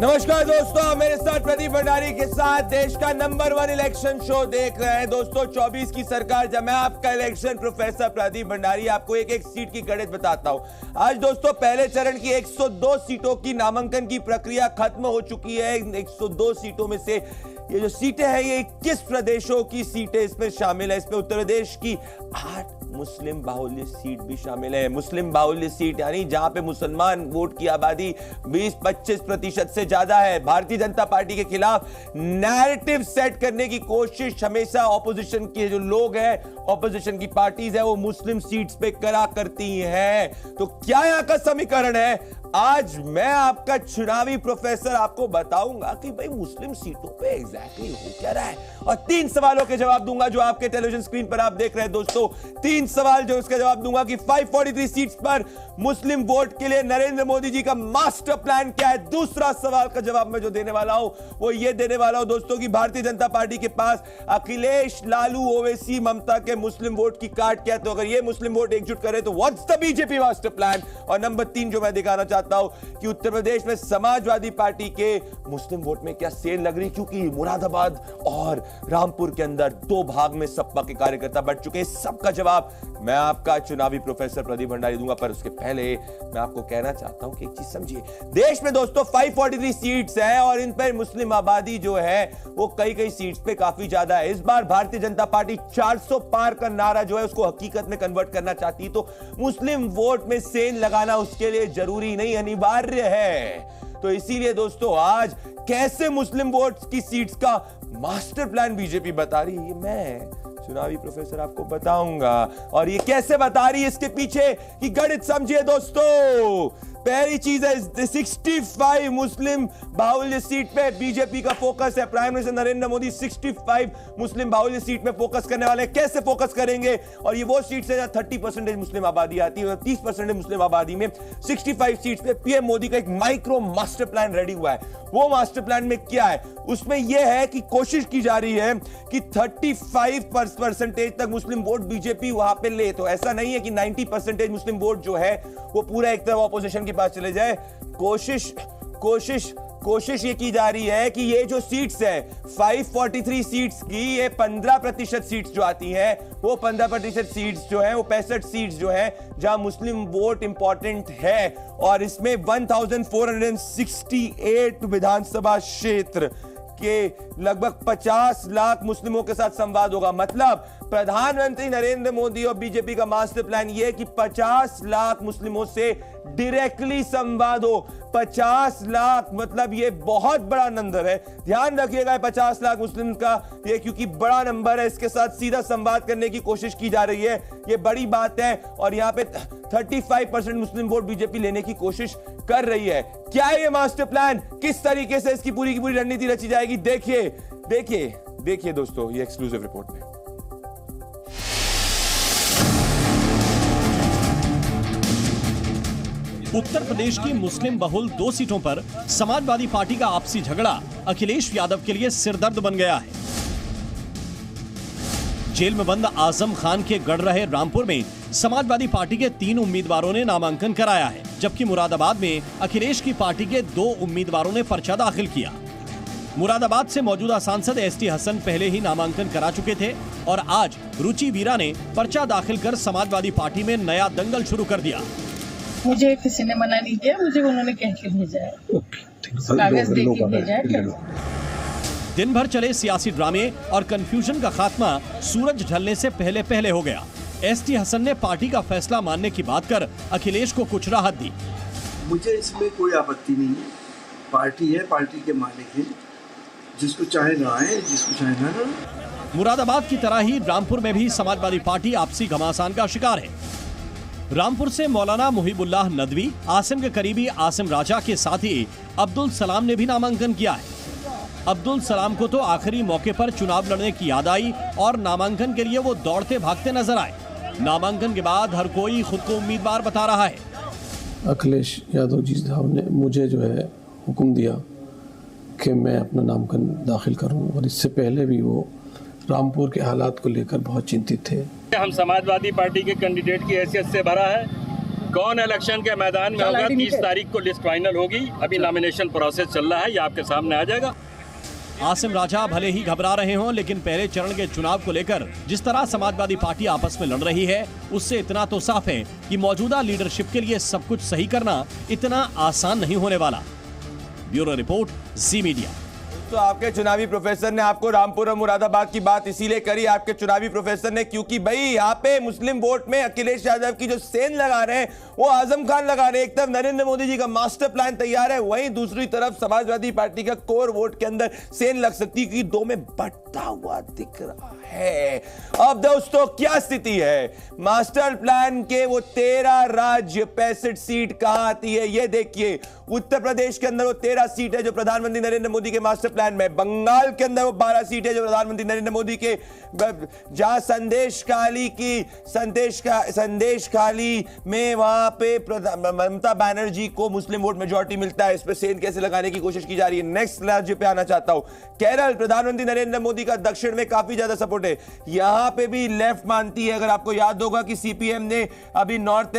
नमस्कार दोस्तों, मेरे साथ प्रदीप भंडारी के साथ देश का नंबर 1 इलेक्शन शो देख रहे हैं। दोस्तों 24 की सरकार जब मैं आपका इलेक्शन प्रोफेसर प्रदीप भंडारी आपको एक एक सीट की गणित बताता हूं। आज दोस्तों पहले चरण की 102 सीटों की नामांकन की प्रक्रिया खत्म हो चुकी है। 102 सीटों में से ये जो सीटें हैं ये 21 प्रदेशों की सीटें इसमें शामिल है। इसमें उत्तर प्रदेश की 8 मुस्लिम बाहुल्य सीट भी शामिल है। मुस्लिम बाहुल्य सीट यानी जहां पे मुसलमान वोट की आबादी 20-25% से ज्यादा है। भारतीय जनता पार्टी के खिलाफ नैरेटिव सेट करने की कोशिश हमेशा ऑपोजिशन के जो लोग हैं, ऑपोजिशन की पार्टीज है, वो मुस्लिम सीट्स पे करा करती हैं। तो क्या यहां का समीकरण है? आज मैं आपका चुनावी प्रोफेसर आपको बताऊंगा कि भाई मुस्लिम सीटों पे एग्जैक्टली हो क्या रहा है, और 3 सवालों के जवाब दूंगा जो आपके टेलीविजन स्क्रीन पर आप देख रहे हैं। दोस्तों 3 सवाल जो इसका जवाब दूंगा कि 543 सीट्स पर मुस्लिम वोट के लिए नरेंद्र मोदी जी का मास्टर प्लान क्या है। दूसरा सवाल का जवाब मैं जो देने वाला हूं वो ये देने वाला हूं दोस्तों कि भारतीय जनता पार्टी के पास अखिलेश, लालू, ओवैसी, ममता के मुस्लिम वोट की कार्ड क्या है, तो अगर ये मुस्लिम वोट एकजुट करे तो what's the BJP master plan. और नंबर 3 जो मैं दिखाना चाहता हूं कि उत्तर प्रदेश में समाजवादी पार्टी के मुस्लिम वोट में क्या सेल लग रही, क्योंकि मुरादाबाद और रामपुर के अंदर 2 भाग में सपा के कार्यकर्ता बढ़ चुके हैं। सबका जवाब मैं आपका चुनावी प्रोफेसर प्रदीप भंडारी दूंगा। पर उसके पहले मैं आपको कहना चाहता हूं कि एक चीज समझिए, देश में दोस्तों 543 सीट्स हैं और इन पर मुस्लिम आबादी जो है वो कई सीट्स पे काफी ज्यादा है। इस बार भारतीय जनता पार्टी 400 पार का नारा जो है उसको हकीकत में कन्वर्ट करना चाहती है, तो मुस्लिम वोट में सेल लगाना उसके लिए जरूरी नहीं, अनिवार्य है। तो इसीलिए दोस्तों आज कैसे मुस्लिम वोट्स की सीट्स का मास्टर प्लान बीजेपी बता रही है, मैं चुनावी प्रोफेसर आपको बताऊंगा। और ये कैसे बता रही है इसके पीछे की गणित समझिए दोस्तों। पहली चीज है 65 मुस्लिम बाहुल्य सीट पे बीजेपी का फोकस है। प्राइम मिनिस्टर नरेंद्र मोदी 65 मुस्लिम बाहुल्य सीट में फोकस करने वाले हैं। कैसे फोकस करेंगे? और ये वो सीट्स है जहां 30% मुस्लिम आबादी आती है, 30% मुस्लिम आबादी में 65 सीट्स पे पीएम मोदी का एक माइक्रो मास्टर प्लान रेडी हुआ है। वो मास्टर प्लान में क्या है? उसमें यह है कि कोशिश की जा रही है कि 35% तक मुस्लिम वोट बीजेपी वहां पे ले। तो ऐसा नहीं है कि 90% मुस्लिम वोट जो है वो पूरा एक तरफ ऑपोजिशन के पास चले जाए। कोशिश ये की जा रही है कि ये जो सीट्स है 543 सीट्स की, ये 15% सीट्स जो आती हैं वो 15% सीट्स जो है वो 65 सीट्स जो है जहां मुस्लिम वोट इंपॉर्टेंट है। और इसमें 1468 विधानसभा क्षेत्र के लगभग 50 लाख मुस्लिमों के साथ संवाद होगा। मतलब प्रधानमंत्री नरेंद्र मोदी और बीजेपी का मास्टर प्लान यह है कि 50 लाख मुस्लिमों से डायरेक्टली संवाद हो। 50 लाख मतलब ये बहुत बड़ा नंबर है, ध्यान रखिएगा 50 लाख मुस्लिम का ये, क्योंकि बड़ा नंबर है, इसके साथ सीधा संवाद करने की कोशिश की जा रही है, ये बड़ी बात है। और यहां पे 35% मुस्लिम वोट बीजेपी लेने की कोशिश कर रही है। क्या है ये मास्टर प्लान? किस तरीके से इसकी पूरी की पूरी रणनीति रची जाएगी? देखिए दोस्तों ये एक्सक्लूसिव रिपोर्ट में। उत्तर प्रदेश की मुस्लिम बहुल 2 सीटों पर समाजवादी पार्टी का आपसी झगड़ा अखिलेश यादव के लिए सिरदर्द बन गया है। जेल में बंद आजम खान के गढ़ रहे रामपुर में समाजवादी पार्टी के 3 उम्मीदवारों ने नामांकन कराया है, जबकि मुरादाबाद में अखिलेश की पार्टी के 2 उम्मीदवारों ने पर्चा दाखिल किया। मुरादाबाद से मौजूदा सांसद एसटी हसन पहले ही नामांकन करा चुके थे और आज रुचि वीरा ने पर्चा दाखिल कर समाजवादी पार्टी में नया दंगल शुरू कर दिया। मुझे किसी ने मना नहीं किया, मुझे उन्होंने कह के भेजा है, कागज दे के भेजा है। दिन भर चले सियासी ड्रामे और कंफ्यूजन का खात्मा सूरज ढलने से पहले हो गया। एसटी हसन ने पार्टी का फैसला मानने की बात कर अखिलेश को कुछ राहत दी। मुझे इसमें कोई आपत्ति नहीं है, पार्टी है, पार्टी के मालिक है, जिसको चाहे ना आए, जिसको चाहे ना। मुरादाबाद की तरह ही रामपुर में भी समाजवादी पार्टी आपसी घमासान का शिकार है। रामपुर से मौलाना मुहिबुल्लाह नदवी, आसिम के करीबी आसिम राजा के साथ ही अब्दुल सलाम ने भी नामांकन किया है। अब्दुल सलाम को तो आखिरी मौके पर चुनाव लड़ने की याद आई और नामांकन के लिए वो दौड़ते भागते नजर आए। नामांकन के बाद हर कोई खुद को उम्मीदवार बता रहा है। अखिलेश यादव जी साहब ने मुझे जो है हुक्म दिया कि मैं अपना नामांकन दाखिल करूं, और इससे पहले भी वो रामपुर के हालात को लेकर बहुत चिंतित थे। हम समाजवादी पार्टी के कैंडिडेट की हैसियत से भरा है कौन इलेक्शन के मैदान में होगा 30 तारीख को लिस्ट फाइनल होगी। अभी नॉमिनेशन प्रोसेस चल रहा है, ये आपके सामने आ जाएगा। आसिम राजा भले ही घबरा रहे हों, लेकिन पहले चरण के चुनाव को लेकर जिस तरह समाजवादी पार्टी आपस में लड़ रही है, उससे इतना तो साफ है कि मौजूदा लीडरशिप के लिए सब कुछ सही करना इतना आसान नहीं होने वाला। ब्यूरो रिपोर्ट, जी मीडिया। तो आपके चुनावी प्रोफेसर ने आपको रामपुर और मुरादाबाद की बात इसीलिए करी, आपके चुनावी प्रोफेसर ने, क्योंकि भाई यहाँ पे मुस्लिम वोट में अखिलेश यादव की जो सेंध लगा रहे हैं वो आजम खान लगा रहे हैं। एक तरफ नरेंद्र मोदी जी का मास्टर प्लान तैयार है, वहीं दूसरी तरफ समाजवादी पार्टी का कोर वोट के अंदर सेंध लग सकती है, क्योंकि दो में बढ़ता हुआ दिख रहा है। अब दोस्तों क्या स्थिति है, मास्टर प्लान के वो 13 राज्य 65 सीट कहां आती है ये देखिए। उत्तर प्रदेश के अंदर वो 13 सीट है जो प्रधानमंत्री नरेंद्र मोदी के मास्टर प्लान में, बंगाल के अंदर वो 12 सीट है जो प्रधानमंत्री नरेंद्र मोदी के, जहां संदेश खाली में वहां पे ममता बनर्जी को मुस्लिम वोट मेजॉरिटी मिलता है। इस पर सेंध कैसे लगाने की कोशिश की जा रही है। नेक्स्ट राज्य पे आना चाहता हूं, केरल, प्रधानमंत्री नरेंद्र मोदी का दक्षिण में काफी ज्यादा सपोर्ट है, यहां पे भी लेफ्ट मानती है। अगर आपको याद होगा कि सीपीएम ने अभी नॉर्थ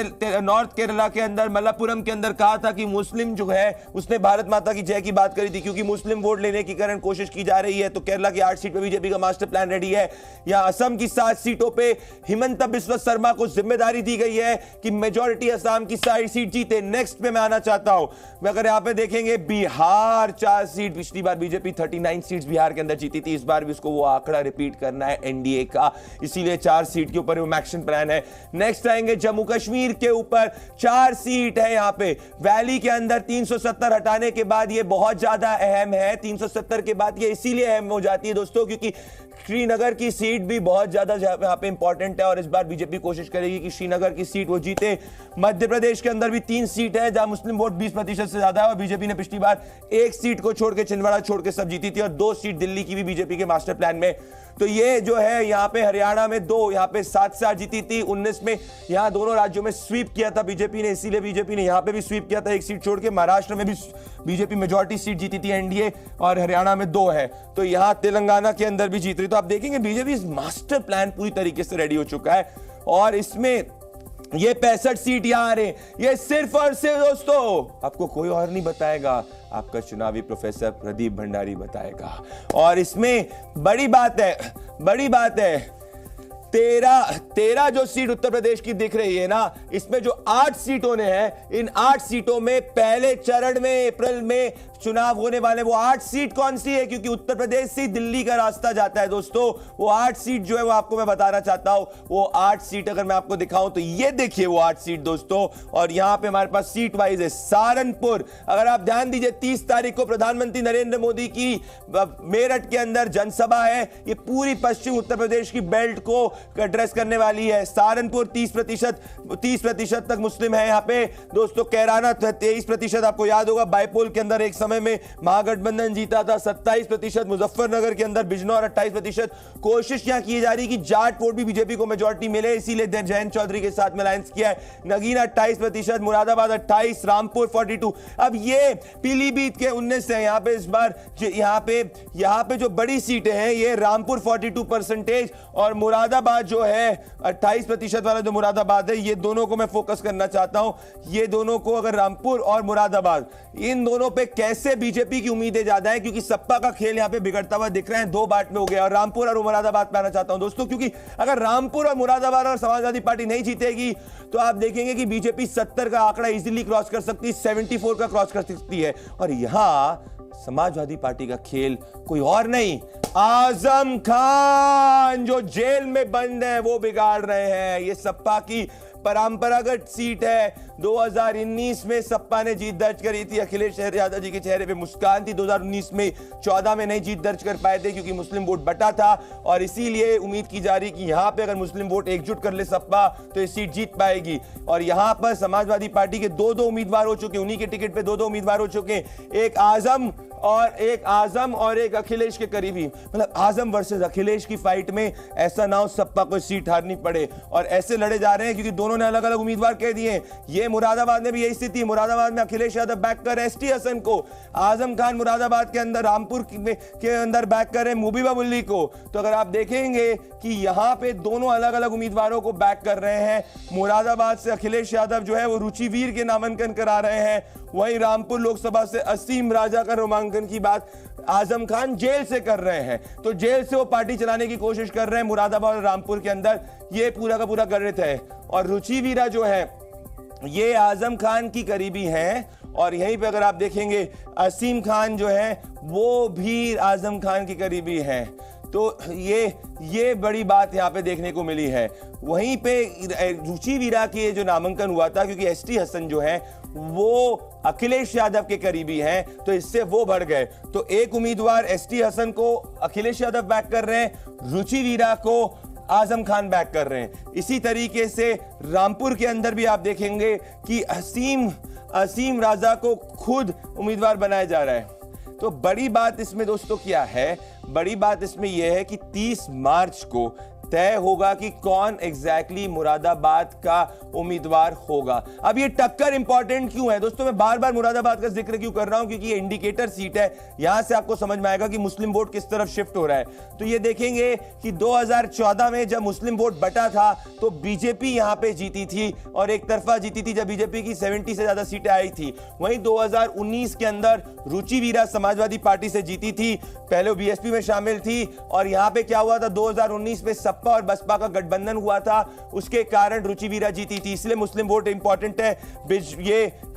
केरला के अंदर मलप्पुरम के अंदर कहा था कि मुस्लिम जो है उसने भारत माता की जय की बात करी थी, क्योंकि मुस्लिम वोट लेने की कारण कोशिश की जा रही है। तो केरला की 8 सीट पे बीजेपी का मास्टर प्लान रेडी है। यहां असम की 7 सीटों पे हिमंता बिस्वा शर्मा को जिम्मेदारी दी गई है कि मेजॉरिटी असम की 7 सीट जीते। नेक्स्ट पे मैं आना चाहता हूं, अगर यहां पे देखेंगे बिहार 4 सीट, पिछली बार बीजेपी 39 सीट बिहार के अंदर जीती थी, इस बार भी उसको वो आंकड़ा रिपीट करना है एनडीए का, इसीलिए 4 सीट के ऊपर वो एक्शन प्लान है। नेक्स्ट आएंगे जम्मू कश्मीर के ऊपर 4 सीट है, यहां पे वैली के अंदर 370 हटाने के बाद ये बहुत ज्यादा अहम है। 370 के बाद ये इसीलिए अहम हो जाती है दोस्तों क्योंकि श्रीनगर की सीट भी बहुत ज्यादा यहां पे इंपॉर्टेंट है और इस बार बीजेपी कोशिश करेगी कि श्रीनगर की सीट वो जीते। मध्य प्रदेश के अंदर भी 3 सीट है जहां मुस्लिम वोट 20% से ज्यादा है और बीजेपी ने पिछली बार 1 सीट को छोड़ के, छिंदवाड़ा छोड़ के सब जीती थी और 2 सीट दिल्ली की भी बीजेपी के मास्टर प्लान में। तो ये जो है यहाँ पे हरियाणा में 2, यहाँ पे 7 से 8 जीती थी, 19 में यहाँ दोनों राज्यों में स्वीप किया था बीजेपी ने, इसीलिए बीजेपी ने यहाँ पे भी स्वीप किया था 1 सीट छोड़ के। महाराष्ट्र में भी बीजेपी मेजॉरिटी सीट जीती थी एनडीए और हरियाणा में 2 है, तो यहाँ तेलंगाना के अंदर भी जीत रही। तो आप देखेंगे बीजेपी मास्टर प्लान पूरी तरीके से रेडी हो चुका है और इसमें ये 65 सीट यहां आ रहे हैं, ये सिर्फ और सिर्फ दोस्तों आपको कोई और नहीं बताएगा, आपका चुनावी प्रोफेसर प्रदीप भंडारी बताएगा। और इसमें बड़ी बात है 13 जो सीट उत्तर प्रदेश की दिख रही है ना, इसमें जो 8 सीट होने हैं, इन 8 सीटों में पहले चरण में अप्रैल में चुनाव होने वाले। वो 8 सीट कौन सी है, क्योंकि उत्तर प्रदेश से दिल्ली का रास्ता जाता है दोस्तों। वो 8 सीट जो है वो आपको मैं बताना चाहता हूं। वो 8 सीट अगर मैं आपको दिखाऊं तो ये देखिए वो 8 सीट दोस्तों, और यहां पे हमारे पास सीट वाइज है। सहारनपुर, अगर आप ध्यान दीजिए 30 तारीख को प्रधानमंत्री नरेंद्र मोदी की मेरठ के अंदर जनसभा है, ये पूरी पश्चिम उत्तर प्रदेश की बेल्ट को एड्रेस करने वाली है। सहारनपुर 30% तक मुस्लिम है यहाँ पे दोस्तों। कैराना 23%, आपको याद होगा बाइपोल के अंदर एक समय में महागठबंधन जीता था। 27%, मुजफ्फरनगर के अंदर बिजनौर 28%। कोशिश यहां की जा रही कि जाट वोट भी बीजेपी को मेजॉरिटी मिले, इसीलिए जयंत चौधरी के साथ में अलायंस किया है। नगीना 28%, मुरादाबाद 28%, रामपुर 42%। अब ये पीलीभीत के 19 है यहाँ पे। इस बार यहाँ पे जो बड़ी सीटें हैं ये रामपुर 42% और मुरादाबाद जो है 28% वाला जो मुरादाबाद है, ये दोनों को मैं फोकस करना चाहता हूं। ये दोनों को, अगर रामपुर और मुरादाबाद, इन दोनों पे कैसे बीजेपी की उम्मीदें ज्यादा है, क्योंकि सपा का खेल यहां पे बिगड़ता हुआ दिख रहा है। 2 बांट में हो गया और रामपुर और मुरादाबाद पे आना चाहता हूं दोस्तों, क्योंकि अगर रामपुर और मुरादाबाद और समाजवादी पार्टी नहीं जीतेगी तो आप देखेंगे कि बीजेपी 70 का आंकड़ा इजीली क्रॉस कर सकती है, 74 का क्रॉस कर सकती है। और यहां समाजवादी पार्टी का खेल कोई और नहीं, आजम खान जो जेल में बंद है वो बिगाड़ रहे हैं। ये सपा की परंपरागत सीट है। 2019 में सपा ने जीत दर्ज करी थी, अखिलेश यादव जी के चेहरे पे मुस्कान थी। 2019 में 14 में नहीं जीत दर्ज कर पाए थे क्योंकि मुस्लिम वोट बटा था और इसीलिए उम्मीद की जा रही कि यहां पे अगर मुस्लिम वोट एकजुट कर ले सपा तो ये सीट जीत पाएगी। और यहां पर समाजवादी पार्टी के 2 उम्मीदवार हो चुके, उन्हीं के टिकट पे 2 उम्मीदवार हो चुके। एक और एक आजम और एक अखिलेश के करीबी, मतलब आजम वर्सेस अखिलेश की फाइट में ऐसा ना हो सपा को सीट हारनी पड़े, और ऐसे लड़े जा रहे हैं क्योंकि दोनों ने अलग अलग उम्मीदवार कह दिए हैं। ये मुरादाबाद में भी यही स्थिति, मुरादाबाद में अखिलेश यादव बैक कर एसटी हसन को, आजम खान मुरादाबाद के अंदर रामपुर के अंदर बैक कर रहे मुबीबा मुल्ली को। तो अगर आप देखेंगे कि यहां पे दोनों अलग अलग उम्मीदवारों को बैक कर रहे हैं। मुरादाबाद से अखिलेश यादव जो है वो रुचिवीर के नामांकन करा रहे हैं, वहीं रामपुर लोकसभा से असीम राजा का नामांकन की बात आजम खान जेल से कर रहे हैं। तो जेल से वो पार्टी चलाने की कोशिश कर रहे हैं मुरादाबाद और रामपुर के अंदर, ये पूरा का पूरा गणित है। और रुचिवीरा जो है ये आजम खान की करीबी हैं, और यहीं पे अगर आप देखेंगे असीम खान जो है वो भी आजम खान की करीबी हैं। तो ये बड़ी बात यहाँ पे देखने को मिली है। वहीं पे रुचिवीरा के जो नामांकन हुआ था, क्योंकि एसटी हसन जो है वो अखिलेश यादव के करीबी हैं, तो इससे वो बढ़ गए। तो एक उम्मीदवार एसटी हसन को अखिलेश यादव बैक कर रहे हैं, रुचिवीरा को आजम खान बैक कर रहे हैं। इसी तरीके से रामपुर के अंदर भी आप देखेंगे कि असीम राजा को खुद उम्मीदवार बनाया जा रहा है। तो बड़ी बात इसमें दोस्तों क्या है, बड़ी बात इसमें यह है कि 30 मार्च को तय होगा कि कौन एग्जैक्टली मुरादाबाद का उम्मीदवार होगा। अब ये टक्कर इंपॉर्टेंट क्यों है दोस्तों, मैं बार बार मुरादाबाद का जिक्र क्यों कर रहा हूं, क्योंकि ये इंडिकेटर सीट है। यहां से आपको समझ में आएगा कि मुस्लिम वोट किस तरफ शिफ्ट हो रहा है। तो ये देखेंगे कि 2014 में जब मुस्लिम वोट बटा था तो बीजेपी यहां पे जीती थी, और एक तरफा जीती थी जब बीजेपी की 70 से ज्यादा सीटें आई थी। वहीं 2019 के अंदर रुचिवीरा समाजवादी पार्टी से जीती थी, पहले वो बीएसपी में शामिल थी। और यहां पे क्या हुआ था, 2019 में सपा और बसपा का गठबंधन हुआ था, उसके कारण रुचिवीरा जीती थी। इसलिए मुस्लिम वोट इंपॉर्टेंट है।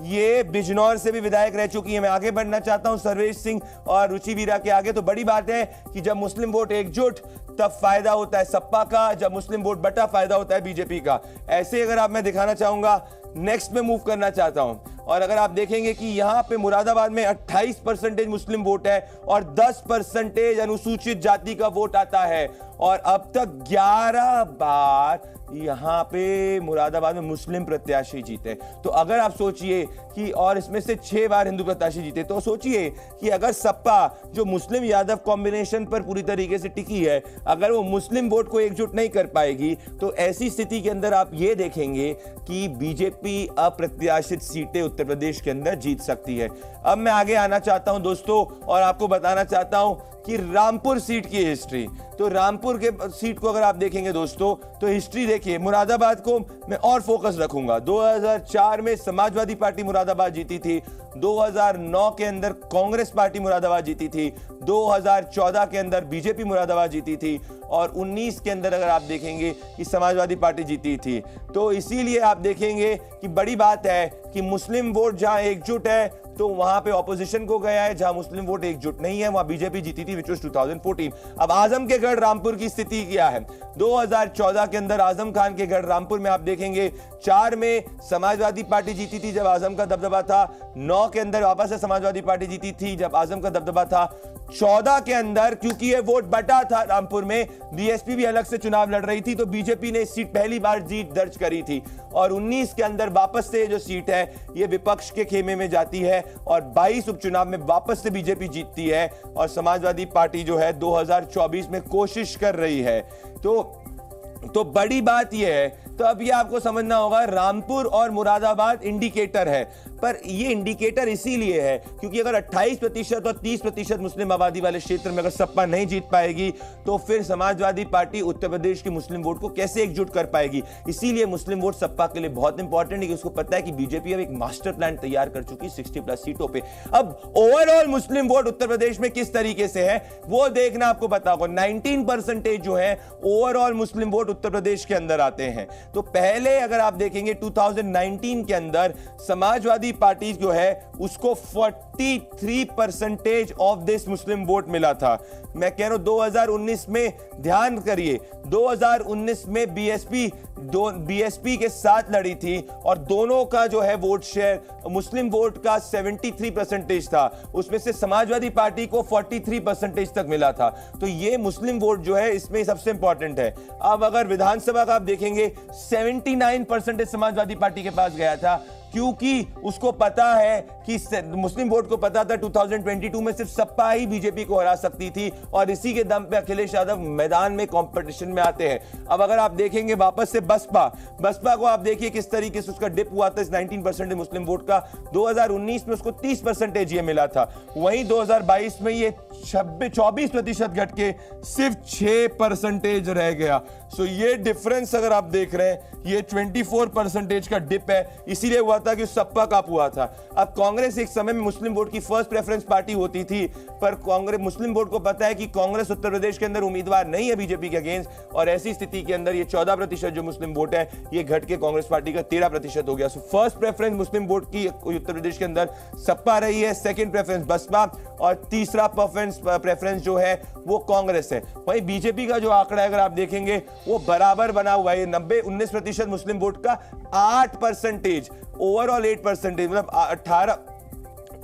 ये बिजनौर से भी विधायक रह चुकी है। मैं आगे बढ़ना चाहता हूं सर्वेश सिंह और रुचिवीरा के आगे। तो बड़ी बात है कि जब मुस्लिम वोट एकजुट तब फायदा होता है सपा का, जब मुस्लिम वोट बटा फायदा होता है बीजेपी का। ऐसे अगर आप मैं दिखाना चाहूंगा, नेक्स्ट में मूव करना चाहता हूं। और अगर आप देखेंगे कि यहां पे मुरादाबाद में 28% मुस्लिम वोट है और 10% अनुसूचित जाति का वोट आता है, और अब तक 11 बार यहां पे मुरादाबाद में मुस्लिम प्रत्याशी जीते। तो अगर आप सोचिए कि, और इसमें से 6 बार हिंदू प्रत्याशी जीते, तो सोचिए कि अगर सपा जो मुस्लिम यादव कॉम्बिनेशन पर पूरी तरीके से टिकी है, अगर वो मुस्लिम वोट को एकजुट नहीं कर पाएगी, तो ऐसी स्थिति के अंदर आप ये देखेंगे कि बीजेपी अप्रत्याशित सीटें उत्तर प्रदेश के अंदर जीत सकती है। अब मैं आगे आना चाहता हूं दोस्तों, और आपको बताना चाहता हूं कि रामपुर सीट की हिस्ट्री। तो रामपुर के सीट को अगर आप देखेंगे दोस्तों, तो हिस्ट्री देखिए। मुरादाबाद को मैं और फोकस रखूंगा। 2004 में समाजवादी पार्टी मुरादाबाद जीती थी, 2009 के अंदर कांग्रेस पार्टी मुरादाबाद जीती थी, 2014 के अंदर बीजेपी मुरादाबाद जीती थी, और 19 के अंदर अगर आप देखेंगे कि समाजवादी पार्टी जीती थी। तो इसीलिए आप देखेंगे कि बड़ी बात है कि मुस्लिम वोट जहां एकजुट है तो वहां पे ऑपोजिशन को गया है, जहां मुस्लिम वोट एकजुट नहीं है वहां बीजेपी जीती थी, विच वाज 2014। अब आजम के गढ़ रामपुर की स्थिति क्या है, 2014 के अंदर आजम खान के गढ़ रामपुर में आप देखेंगे 4 में समाजवादी पार्टी जीती थी जब आजम का दबदबा था, 9 के अंदर वापस से समाजवादी पार्टी जीती थी जब आजम का दबदबा था, 14 के अंदर क्योंकि ये वोट बटा था रामपुर में, बीएसपी भी अलग से चुनाव लड़ रही थी, तो बीजेपी ने इस सीट पहली बार जीत दर्ज करी थी, और 19 के अंदर वापस से जो सीट है ये विपक्ष के खेमे में जाती है, और 22 उपचुनाव में वापस से बीजेपी जीतती है, और समाजवादी पार्टी जो है 2024 में कोशिश कर रही है। तो बड़ी बात यह है। तो अब ये आपको समझना होगा, रामपुर और मुरादाबाद इंडिकेटर है, पर ये इंडिकेटर इसीलिए है क्योंकि अगर 28% और 30% मुस्लिम आबादी वाले क्षेत्र में अगर सपा नहीं जीत पाएगी, तो फिर समाजवादी पार्टी उत्तर प्रदेश के मुस्लिम वोट को कैसे एकजुट कर पाएगी। इसीलिए मुस्लिम वोट सपा के लिए बहुत इंपॉर्टेंट है कि उसको पता है कि बीजेपी अब एक मास्टर प्लान तैयार कर चुकी है 60+ सीटों पे। अब ओवरऑल मुस्लिम वोट उत्तर प्रदेश में किस तरीके से है वो देखना आपको पता होगा। 19% जो है ओवरऑल मुस्लिम वोट उत्तर प्रदेश के अंदर आते हैं। तो पहले अगर आप देखेंगे 2019 के अंदर समाजवादी पार्टी जो है उसको 43% ऑफ दिस मुस्लिम वोट मिला था। मैं कह रहा हूं 2019 में, ध्यान करिए, 2019 में बीएसपी के साथ लड़ी थी और दोनों का जो है वोट शेयर मुस्लिम वोट का 73% था, उसमें से समाजवादी पार्टी को 43% तक मिला था। तो ये मुस्लिम वोट जो है इसमें सबसे इंपॉर्टेंट है। अब अगर विधानसभा का आप देखेंगे 79% समाजवादी पार्टी के पास गया था, क्योंकि उसको पता है कि मुस्लिम वोट को पता था 2022 में सिर्फ सपा ही बीजेपी को हरा सकती थी, और इसी के दम पे अखिलेश यादव मैदान में कंपटीशन में आते हैं। अब अगर आप देखेंगे वापस से बसपा को आप देखिए किस तरीके से उसका डिप हुआ था इस 19% मुस्लिम वोट का। 2019 में उसको 30% ये मिला था, वहीं 2022 में ये 24% घट के सिर्फ 6% रह गया। सो ये डिफरेंस अगर आप देख रहे हैं, ये 24% का डिप है, इसीलिए हुआ था कि सपा काप हुआ था। अब कांग्रेस एक समय में मुस्लिम वोट की फर्स्ट प्रेफरेंस पार्टी होती थी, पर कांग्रेस मुस्लिम वोट को पता है कि कांग्रेस उत्तर प्रदेश के अंदर उम्मीदवार नहीं है बीजेपी के अगेंस्ट, और ऐसी स्थिति के अंदर ये 14% जो मुस्लिम वोट है ये घट के कांग्रेस पार्टी का 13% हो गया। सो फर्स्ट प्रेफरेंस मुस्लिम वोट की उत्तर प्रदेश के अंदर सपा रही है, सेकंड प्रेफरेंस बसपा, और तीसरा प्रेफरेंस जो है वो कांग्रेस है। वहीं बीजेपी का जो आंकड़ा है अगर आप देखेंगे वो बराबर बना हुआ है, 19% मुस्लिम वोट का 8%, ओवरऑल 8%, मतलब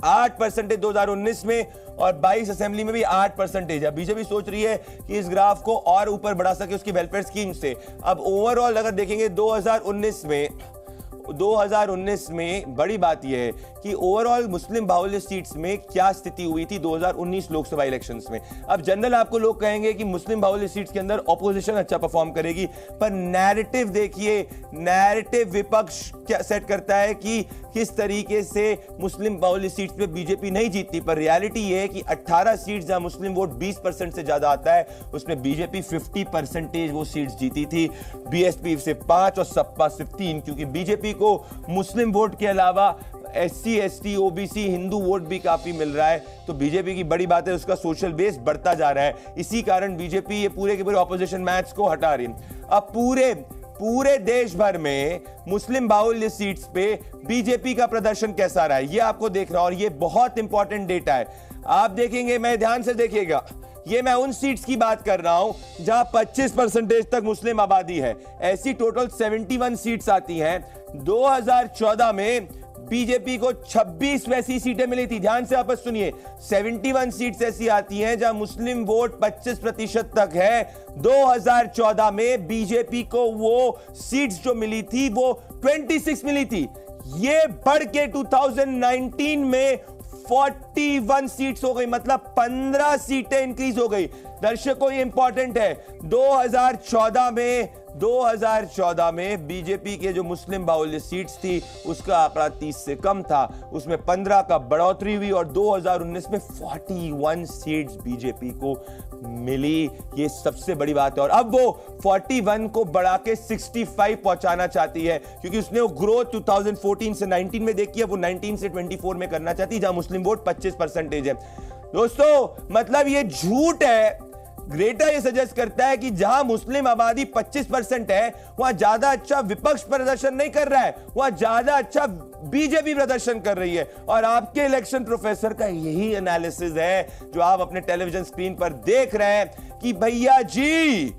8% 2019 में, और 22 असेंबली में भी 8% है। बीजेपी सोच रही है कि इस ग्राफ को और ऊपर बढ़ा सके उसकी वेलफेयर स्कीम से। अब ओवरऑल अगर देखेंगे 2019 में बड़ी बात यह है कि ओवरऑल मुस्लिम बाहुल्य सीट्स में क्या स्थिति हुई थी 2019 लोकसभा इलेक्शंस में। अब जनरल आपको लोग कहेंगे कि मुस्लिम बाहुल्य सीट्स के अंदर ऑपोजिशन अच्छा परफॉर्म करेगी, पर नैरेटिव देखिए, नैरेटिव विपक्ष क्या सेट करता है कि किस तरीके से मुस्लिम बाहुल्य सीट्स पे बीजेपी नहीं जीतती, पर रियलिटी ये है कि 18 सीट्स जहां मुस्लिम वोट 20% से ज्यादा आता है उसमें बीजेपी 50% वो सीट्स जीती थी, बीएसपी से 5 और सपा से 3, क्योंकि बीजेपी को मुस्लिम वोट के अलावा SC ST OBC Hindu vote भी काफी मिल रहा है। तो बीजेपी की बड़ी बात है उसका सोशल बेस बढ़ता जा रहा है, इसी कारण बीजेपी ये पूरे के पूरे ऑपोजिशन मैच को हटा रही है। अब पूरे देश भर में मुस्लिम बाहुल्य सीट्स पे बीजेपी का प्रदर्शन कैसा रहा है ये आपको देख रहा हूं, और ये बहुत इंपॉर्टेंट डेटा है। आप देखेंगे, मैं ध्यान से देखिएगा, ये मैं उन सीट्स की बात कर रहा हूं जहां 25% तक मुस्लिम आबादी है। ऐसी टोटल 71 सीट्स आती हैं। 2014 में बीजेपी को 26 वैसी सीटें मिली थी। ध्यान से आप सुनिए, 71 सीट्स ऐसी आती हैं जहां मुस्लिम वोट 25% तक है। 2014 में बीजेपी को वो सीट्स जो मिली थी वो 26 मिली थी। ये बढ़ के 2019 में 41 सीट्स हो गई, मतलब 15 सीटें इंक्रीज हो गई। दर्शकों ये इंपॉर्टेंट है, 2014 में बीजेपी के जो मुस्लिम बाहुल्य सीट्स थी उसका आंकड़ा 30 से कम था, उसमें 15 का बढ़ोतरी हुई, और 2019 में 41 सीट्स बीजेपी को मिली। ये सबसे बड़ी बात है, और अब वो 41 को बढ़ा के 65 पहुंचाना चाहती है, क्योंकि उसने वो ग्रोथ 2014 से 19 में देखी है, वो 19 से 24 में करना चाहती है, जहां मुस्लिम वोट 25% है। दोस्तों मतलब ये झूठ है। ग्रेटा ये सजेस्ट करता है कि जहां मुस्लिम आबादी 25% है वहां ज्यादा अच्छा विपक्ष प्रदर्शन नहीं कर रहा है, वहां ज्यादा अच्छा बीजेपी प्रदर्शन कर रही है। और आपके इलेक्शन प्रोफेसर का यही एनालिसिस है जो आप अपने टेलीविजन स्क्रीन पर देख रहे हैं कि भैया जी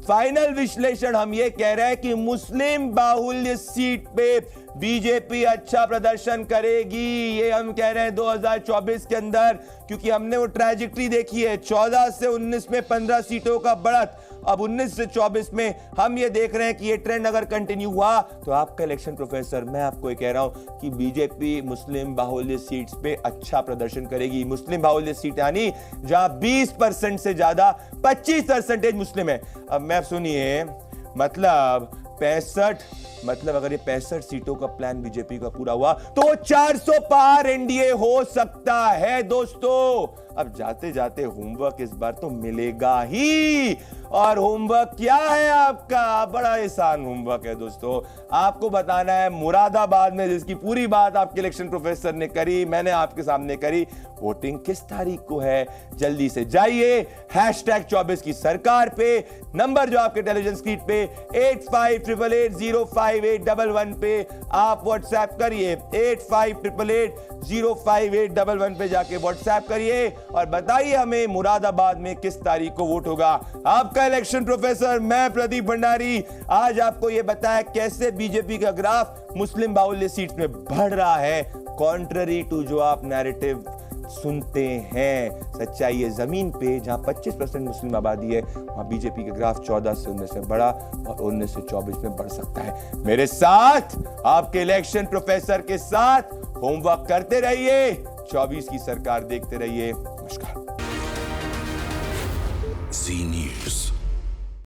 फाइनल विश्लेषण हम ये कह रहे हैं कि मुस्लिम बाहुल्य सीट पे बीजेपी अच्छा प्रदर्शन करेगी। ये हम कह रहे हैं 2024 के अंदर, क्योंकि हमने वो ट्रैजेक्टरी देखी है, 14 से 19 में 15 सीटों का बढ़त, अब 19 से 24 में हम ये देख रहे हैं कि ये ट्रेंड अगर कंटिन्यू हुआ तो आपका इलेक्शन प्रोफेसर, मैं आपको ये कह रहा हूं कि बीजेपी मुस्लिम बाहुल्य सीट्स पे अच्छा प्रदर्शन करेगी। मुस्लिम बाहुल्य सीट यानी जहां 20% से ज्यादा 25% मुस्लिम है। अब मैं सुनिए, मतलब 65, मतलब अगर ये 65 सीटों का प्लान बीजेपी का पूरा हुआ तो 400 पार एनडीए हो सकता है। दोस्तों अब जाते जाते होमवर्क इस बार तो मिलेगा ही, और होमवर्क क्या है आपका? बड़ा आसान होमवर्क है दोस्तों। आपको बताना है मुरादाबाद में, जिसकी पूरी बात आपके इलेक्शन प्रोफेसर ने करी, मैंने आपके सामने करी, वोटिंग किस तारीख को है। जल्दी से जाइए #24 की सरकार पे, नंबर जो आपके टेलीविजन स्क्रीन पे 8588805811 पे आप व्हाट्सएप करिए, 8588805811 पे जाके व्हाट्सएप करिए और बताइए हमें मुरादाबाद में किस तारीख को वोट होगा। आपका इलेक्शन प्रोफेसर मैं प्रदीप भंडारी आज आपको यह बताया कैसे बीजेपी का ग्राफ मुस्लिम बाहुल्य सीट्स में बढ़ रहा है, कॉन्ट्ररी टू जो आप नैरेटिव सुनते हैं। सच्चाई है जमीन पे, जहां 25% मुस्लिम आबादी है, वहां बीजेपी का ग्राफ 14 से 19 में बढ़ा और 19 से 24 में बढ़ सकता है। मेरे साथ आपके इलेक्शन प्रोफेसर के साथ होमवर्क करते रहिए, 24 की सरकार देखते रहिए। नमस्कार।